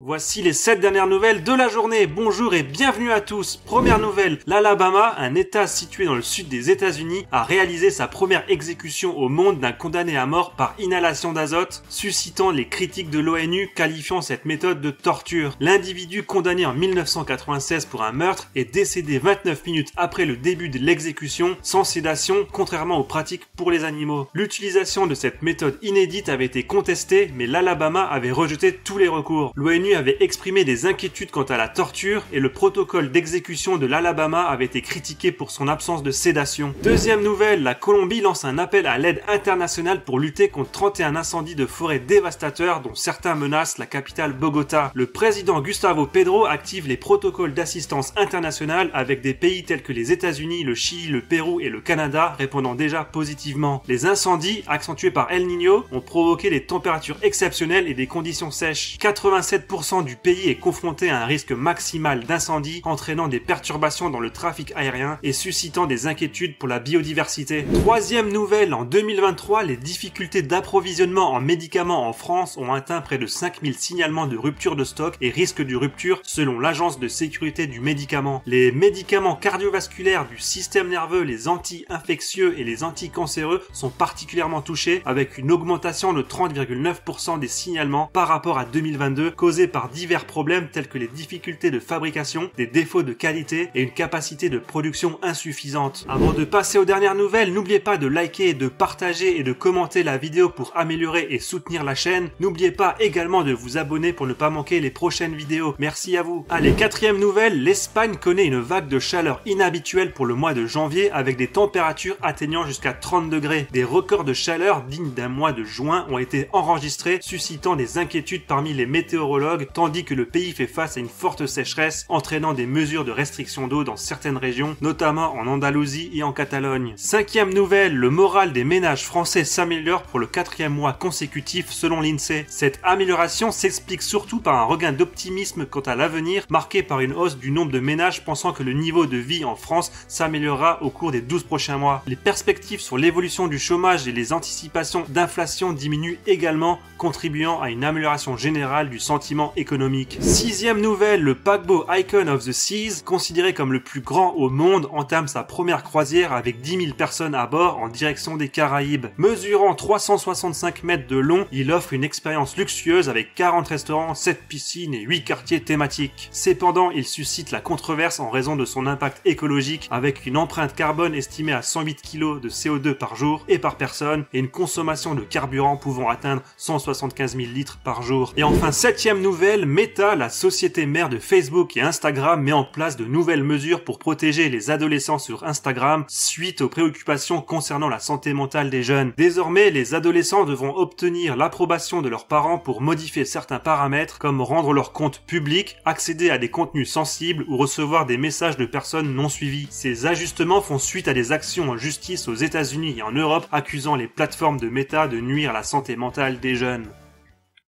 Voici les 7 dernières nouvelles de la journée. Bonjour et bienvenue à tous. Première nouvelle, l'Alabama, un état situé dans le sud des États-Unis, a réalisé sa première exécution au monde d'un condamné à mort par inhalation d'azote, suscitant les critiques de l'ONU qualifiant cette méthode de torture. L'individu condamné en 1996 pour un meurtre est décédé 29 minutes après le début de l'exécution, sans sédation, contrairement aux pratiques pour les animaux. L'utilisation de cette méthode inédite avait été contestée, mais l'Alabama avait rejeté tous les recours. L'ONU avait exprimé des inquiétudes quant à la torture et le protocole d'exécution de l'Alabama avait été critiqué pour son absence de sédation. Deuxième nouvelle, la Colombie lance un appel à l'aide internationale pour lutter contre 31 incendies de forêt dévastateurs dont certains menacent la capitale Bogota. Le président Gustavo Petro active les protocoles d'assistance internationale avec des pays tels que les États-Unis, le Chili, le Pérou et le Canada répondant déjà positivement. Les incendies, accentués par El Niño, ont provoqué des températures exceptionnelles et des conditions sèches. 87% du pays est confronté à un risque maximal d'incendie, entraînant des perturbations dans le trafic aérien et suscitant des inquiétudes pour la biodiversité. Troisième nouvelle, en 2023, les difficultés d'approvisionnement en médicaments en France ont atteint près de 5000 signalements de rupture de stock et risque de rupture selon l'Agence de sécurité du médicament. Les médicaments cardiovasculaires du système nerveux, les anti-infectieux et les anticancéreux sont particulièrement touchés, avec une augmentation de 30,9% des signalements par rapport à 2022 causés par divers problèmes tels que les difficultés de fabrication, des défauts de qualité et une capacité de production insuffisante. Avant de passer aux dernières nouvelles, n'oubliez pas de liker, de partager et de commenter la vidéo pour améliorer et soutenir la chaîne. N'oubliez pas également de vous abonner pour ne pas manquer les prochaines vidéos. Merci à vous. Allez, quatrième nouvelle, l'Espagne connaît une vague de chaleur inhabituelle pour le mois de janvier avec des températures atteignant jusqu'à 30 degrés. Des records de chaleur dignes d'un mois de juin ont été enregistrés, suscitant des inquiétudes parmi les météorologues, tandis que le pays fait face à une forte sécheresse, entraînant des mesures de restriction d'eau dans certaines régions, notamment en Andalousie et en Catalogne. Cinquième nouvelle, le moral des ménages français s'améliore pour le 4e mois consécutif selon l'INSEE. Cette amélioration s'explique surtout par un regain d'optimisme quant à l'avenir, marqué par une hausse du nombre de ménages pensant que le niveau de vie en France s'améliorera au cours des 12 prochains mois. Les perspectives sur l'évolution du chômage et les anticipations d'inflation diminuent également, contribuant à une amélioration générale du sentiment économique. Sixième nouvelle, le paquebot Icon of the Seas, considéré comme le plus grand au monde, entame sa première croisière avec 10 000 personnes à bord en direction des Caraïbes. Mesurant 365 mètres de long, il offre une expérience luxueuse avec 40 restaurants, 7 piscines et 8 quartiers thématiques. Cependant, il suscite la controverse en raison de son impact écologique avec une empreinte carbone estimée à 108 kg de CO2 par jour et par personne et une consommation de carburant pouvant atteindre 175 000 litres par jour. Et enfin, septième nouvelle, Meta, la société mère de Facebook et Instagram, met en place de nouvelles mesures pour protéger les adolescents sur Instagram suite aux préoccupations concernant la santé mentale des jeunes. Désormais, les adolescents devront obtenir l'approbation de leurs parents pour modifier certains paramètres comme rendre leur compte public, accéder à des contenus sensibles ou recevoir des messages de personnes non suivies. Ces ajustements font suite à des actions en justice aux États-Unis et en Europe accusant les plateformes de Meta de nuire à la santé mentale des jeunes.